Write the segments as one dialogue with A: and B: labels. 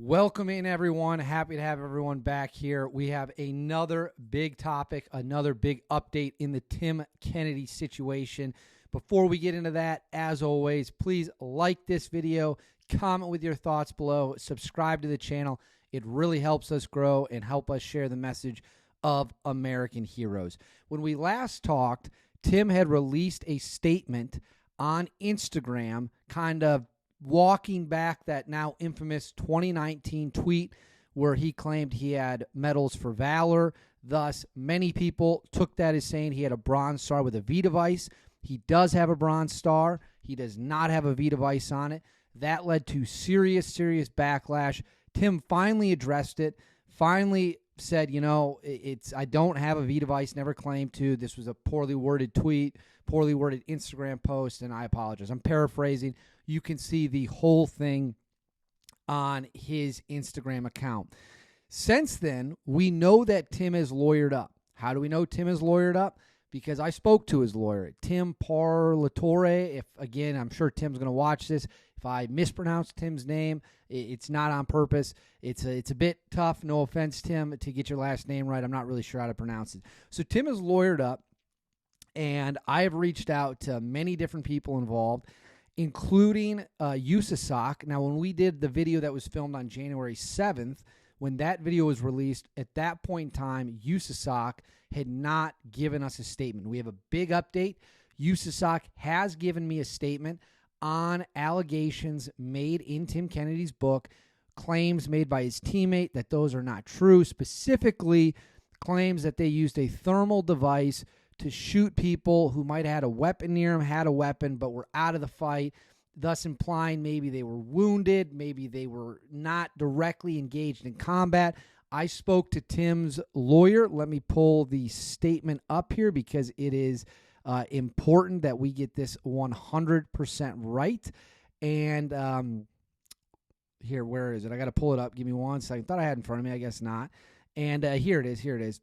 A: Welcome in, everyone. Happy to have everyone back here. We have another big topic, another big update in the Tim Kennedy situation. Before we get into that, as always, please like this video, comment with your thoughts below, subscribe to the channel. It really helps us grow and help us share the message of American heroes. When we last talked, Tim had released a statement on Instagram, kind of walking back that now infamous 2019 tweet where he claimed he had medals for valor. Thus, many people took that as saying he had a Bronze Star with a V device. He does have a Bronze Star. He does not have a V device on it. That led to serious backlash. Tim finally addressed it, finally said, I don't have a V device, never claimed to. This was a poorly worded tweet, poorly worded Instagram post, and I apologize. I'm paraphrasing. You can see the whole thing on his Instagram account. Since then, we know that Tim is lawyered up. How do we know Tim is lawyered up? Because I spoke to his lawyer, Tim Parlatore. Again, I'm sure Tim's going to watch this. If I mispronounce Tim's name, it's not on purpose. It's a bit tough, no offense, Tim, to get your last name right. I'm not really sure how to pronounce it. So Tim is lawyered up, and I have reached out to many different people involved, including USASOC. Now, when we did the video that was filmed on January 7th, when that video was released, at that point in time, USASOC had not given us a statement. We have a big update. USASOC has given me a statement on allegations made in Tim Kennedy's book, claims made by his teammate that those are not true, specifically claims that they used a thermal device to shoot people who might have had a weapon near them, had a weapon, but were out of the fight, thus implying maybe they were wounded, maybe they were not directly engaged in combat. I spoke to Tim's lawyer. Let me pull the statement up here because it is important that we get this 100% right. And here, where is it? I got to pull it up. Give me 1 second. Thought I had it in front of me. I guess not. And here it is.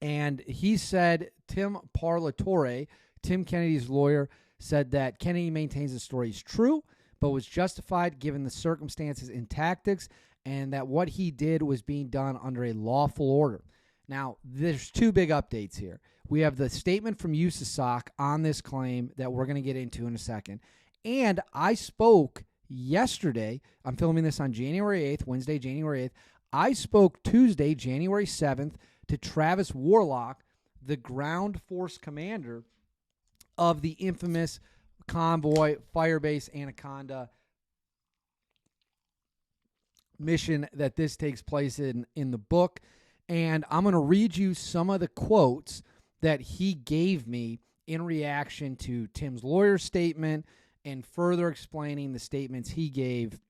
A: And he said, Tim Parlatore, Tim Kennedy's lawyer, said that Kennedy maintains the story is true, but was justified given the circumstances and tactics, and that what he did was being done under a lawful order. Now, there's two big updates here. We have the statement from USASOC on this claim that we're going to get into in a second. And I spoke yesterday. I'm filming this on January 8th, Wednesday, January 8th. I spoke Tuesday, January 7th, to Travis Worlock, the ground force commander of the infamous convoy Firebase Anaconda mission that this takes place in the book. And I'm going to read you some of the quotes that he gave me in reaction to Tim's lawyer's statement and further explaining the statements he gave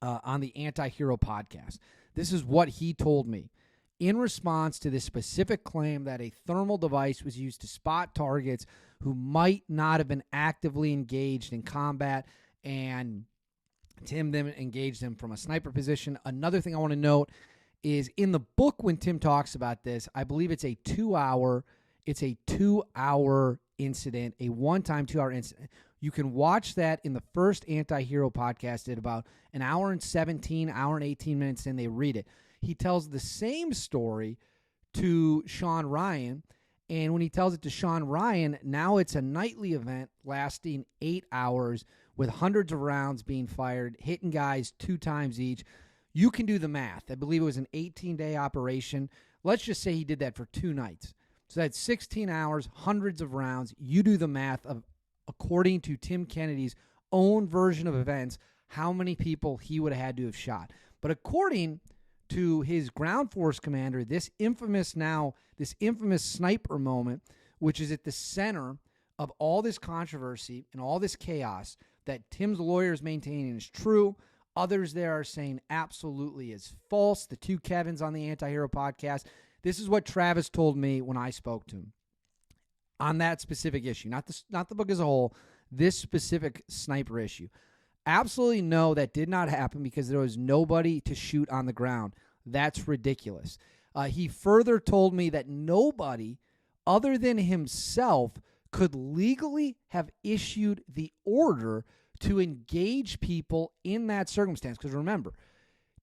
A: on the Anti-Hero podcast. This is what he told me. In response to this specific claim that a thermal device was used to spot targets who might not have been actively engaged in combat, and Tim then engaged them from a sniper position. Another thing I want to note is in the book when Tim talks about this, I believe it's a 2-hour incident, a one-time 2-hour incident. You can watch that in the first Anti-Hero podcast at about an hour and 17, hour and 18 minutes, and they read it. He tells the same story to Sean Ryan, and when he tells it to Sean Ryan, now it's a nightly event lasting 8 hours with hundreds of rounds being fired, hitting guys 2 times each. You can do the math. I believe it was an 18-day operation. Let's just say he did that for 2 nights. So that's 16 hours, hundreds of rounds. You do the math of, according to Tim Kennedy's own version of events, how many people he would have had to have shot. But according to his ground force commander, this infamous sniper moment, which is at the center of all this controversy and all this chaos that Tim's lawyer is maintaining is true. Others there are saying absolutely is false. The 2 Kevins on the Anti-Hero podcast. This is what Travis told me when I spoke to him on that specific issue, not the book as a whole, this specific sniper issue. Absolutely no, that did not happen because there was nobody to shoot on the ground. That's ridiculous. He further told me that nobody other than himself could legally have issued the order to engage people in that circumstance. Because remember,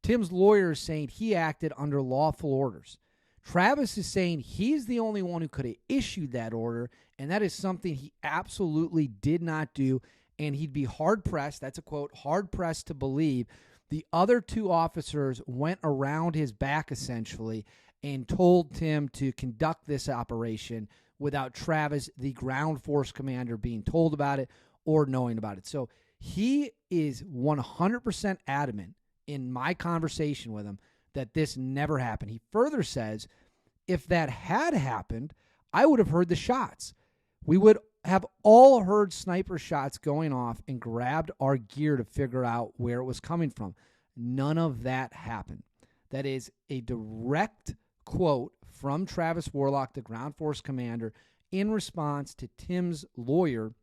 A: Tim's lawyer is saying he acted under lawful orders. Travis is saying he's the only one who could have issued that order, and that is something he absolutely did not do, and he'd be hard-pressed, that's a quote, hard-pressed to believe the other two officers went around his back, essentially, and told Tim to conduct this operation without Travis, the ground force commander, being told about it or knowing about it. So he is 100% adamant in my conversation with him that this never happened. He further says, if that had happened, I would have heard the shots. We would have all heard sniper shots going off and grabbed our gear to figure out where it was coming from. None of that happened. That is a direct quote from Travis Worlock, the ground force commander, in response to Tim's lawyer,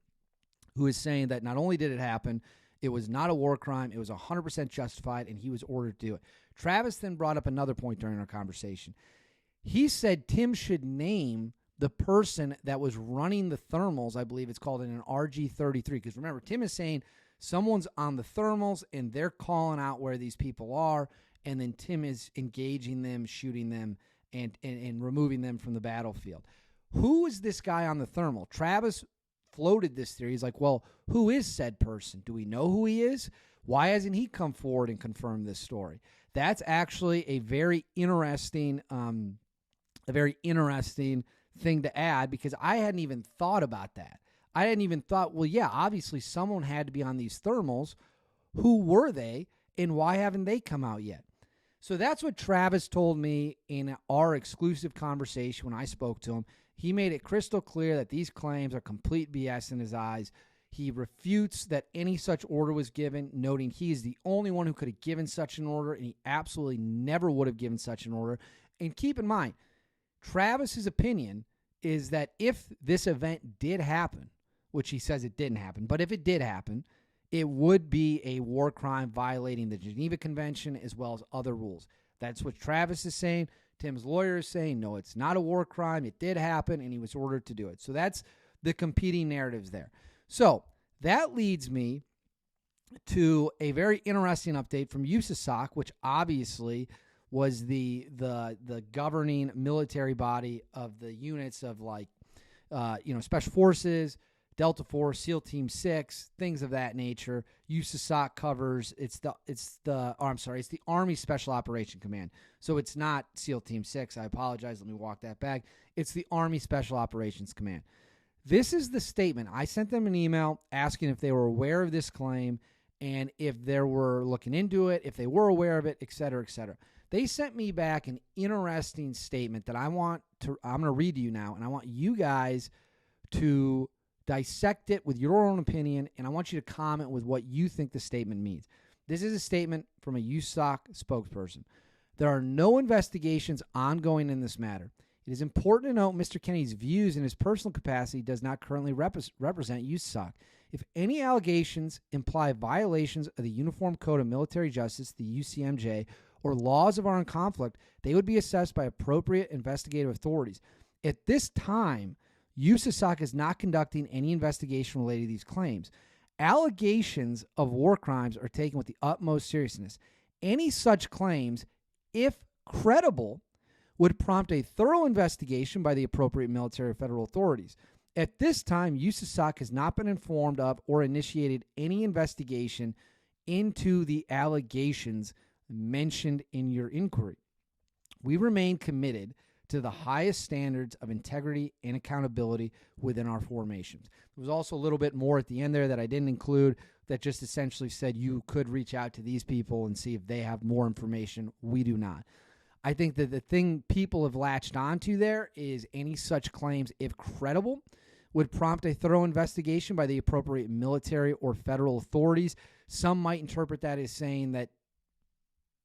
A: who is saying that not only did it happen, it was not a war crime, it was 100% justified, and he was ordered to do it. Travis then brought up another point during our conversation. He said Tim should name the person that was running the thermals, I believe it's called in an RG-33, because remember, Tim is saying someone's on the thermals and they're calling out where these people are, and then Tim is engaging them, shooting them, and removing them from the battlefield. Who is this guy on the thermal? Travis floated this theory. He's like, well, who is said person? Do we know who he is? Why hasn't he come forward and confirmed this story? That's actually a very interesting thing to add, because I hadn't even thought about that. I hadn't even thought, well, yeah, obviously someone had to be on these thermals. Who were they, and why haven't they come out yet? So that's what Travis told me in our exclusive conversation when I spoke to him. He made it crystal clear that these claims are complete BS in his eyes. He refutes that any such order was given, noting he is the only one who could have given such an order, and he absolutely never would have given such an order. And keep in mind, Travis's opinion is that if this event did happen, which he says it didn't happen, but if it did happen, it would be a war crime violating the Geneva Convention as well as other rules. That's what Travis is saying. Tim's lawyer is saying, no, it's not a war crime. It did happen, and he was ordered to do it. So that's the competing narratives there. So that leads me to a very interesting update from USASOC, which obviously was the governing military body of the units of Special Forces, Delta Force, SEAL Team 6, things of that nature. USASOC covers it's the Army Special Operation Command. So it's not SEAL Team 6. I apologize. Let me walk that back. It's the Army Special Operations Command. This is the statement. I sent them an email asking if they were aware of this claim and if they were looking into it, if they were aware of it, et cetera, et cetera. They sent me back an interesting statement that I'm going to read to you now, and I want you guys to dissect it with your own opinion, and I want you to comment with what you think the statement means. This is a statement from a USASOC spokesperson. There are no investigations ongoing in this matter. It is important to note Mr. Kennedy's views in his personal capacity does not currently represent USASOC. If any allegations imply violations of the Uniform Code of Military Justice, the UCMJ, or laws of armed conflict, they would be assessed by appropriate investigative authorities. At this time, USASOC is not conducting any investigation related to these claims. Allegations of war crimes are taken with the utmost seriousness. Any such claims, if credible, would prompt a thorough investigation by the appropriate military or federal authorities. At this time, USASOC has not been informed of or initiated any investigation into the allegations mentioned in your inquiry. We remain committed to the highest standards of integrity and accountability within our formations. There was also a little bit more at the end there that I didn't include that just essentially said you could reach out to these people and see if they have more information. We do not. I think that the thing people have latched onto there is any such claims, if credible, would prompt a thorough investigation by the appropriate military or federal authorities. Some might interpret that as saying that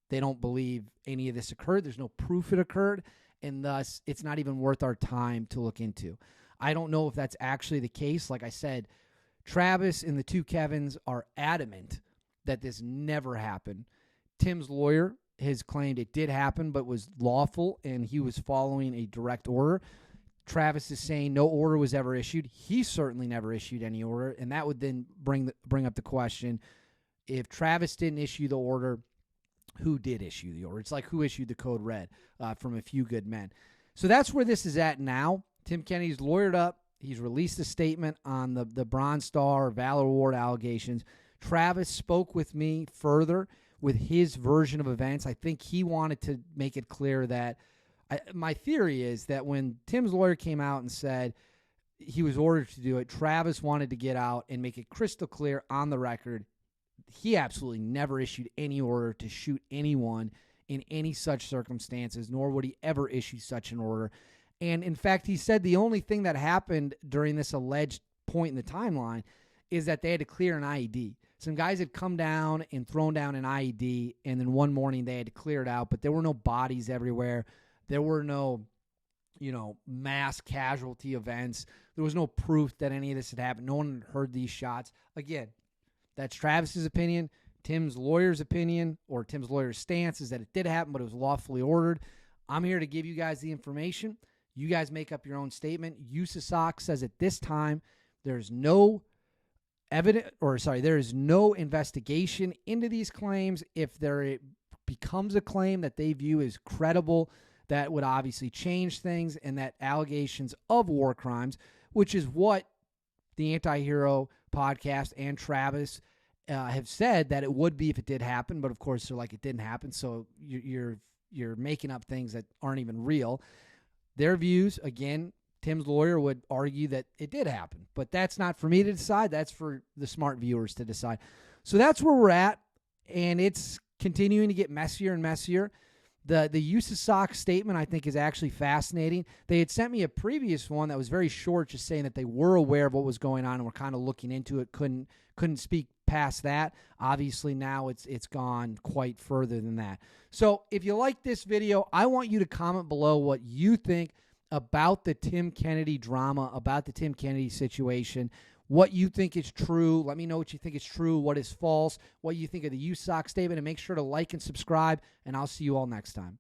A: they don't believe any of this occurred. There's no proof it occurred, and thus it's not even worth our time to look into. I don't know if that's actually the case. Like I said, Travis and the two Kevins are adamant that this never happened. Tim's lawyer has claimed it did happen, but was lawful, and he was following a direct order. Travis is saying no order was ever issued. He certainly never issued any order, and that would then bring up the question, if Travis didn't issue the order, who did issue the order. It's like who issued the code red from A Few Good Men. So that's where this is at now. Tim Kennedy's lawyered up. He's released a statement on the Bronze Star Valor Award allegations. Travis spoke with me further with his version of events. I think he wanted to make it clear that my theory is that when Tim's lawyer came out and said he was ordered to do it, Travis wanted to get out and make it crystal clear on the record he absolutely never issued any order to shoot anyone in any such circumstances, nor would he ever issue such an order. And in fact, he said the only thing that happened during this alleged point in the timeline is that they had to clear an IED. Some guys had come down and thrown down an IED, and then one morning they had to clear it out, but there were no bodies everywhere. There were no, mass casualty events. There was no proof that any of this had happened. No one had heard these shots. Again, that's Travis's opinion. Tim's lawyer's opinion, or Tim's lawyer's stance, is that it did happen, but it was lawfully ordered. I'm here to give you guys the information. You guys make up your own statement. USASOC says at this time there's no there is no investigation into these claims. If there becomes a claim that they view as credible, that would obviously change things, and that allegations of war crimes, which is what the Anti-Hero podcast and Travis have said that it would be if it did happen, but of course they're like it didn't happen, so you're making up things that aren't even real. Their views, again, Tim's lawyer would argue that it did happen, but that's not for me to decide. That's for the smart viewers to decide. So that's where we're at, and it's continuing to get messier and messier. The USASOC statement, I think, is actually fascinating. They had sent me a previous one that was very short, just saying that they were aware of what was going on and were kind of looking into it, couldn't speak past that. Obviously, now it's gone quite further than that. So if you like this video, I want you to comment below what you think about the Tim Kennedy drama, about the Tim Kennedy situation, what you think is true. Let me know what you think is true, what is false, what you think of the USASOC statement, and make sure to like and subscribe, and I'll see you all next time.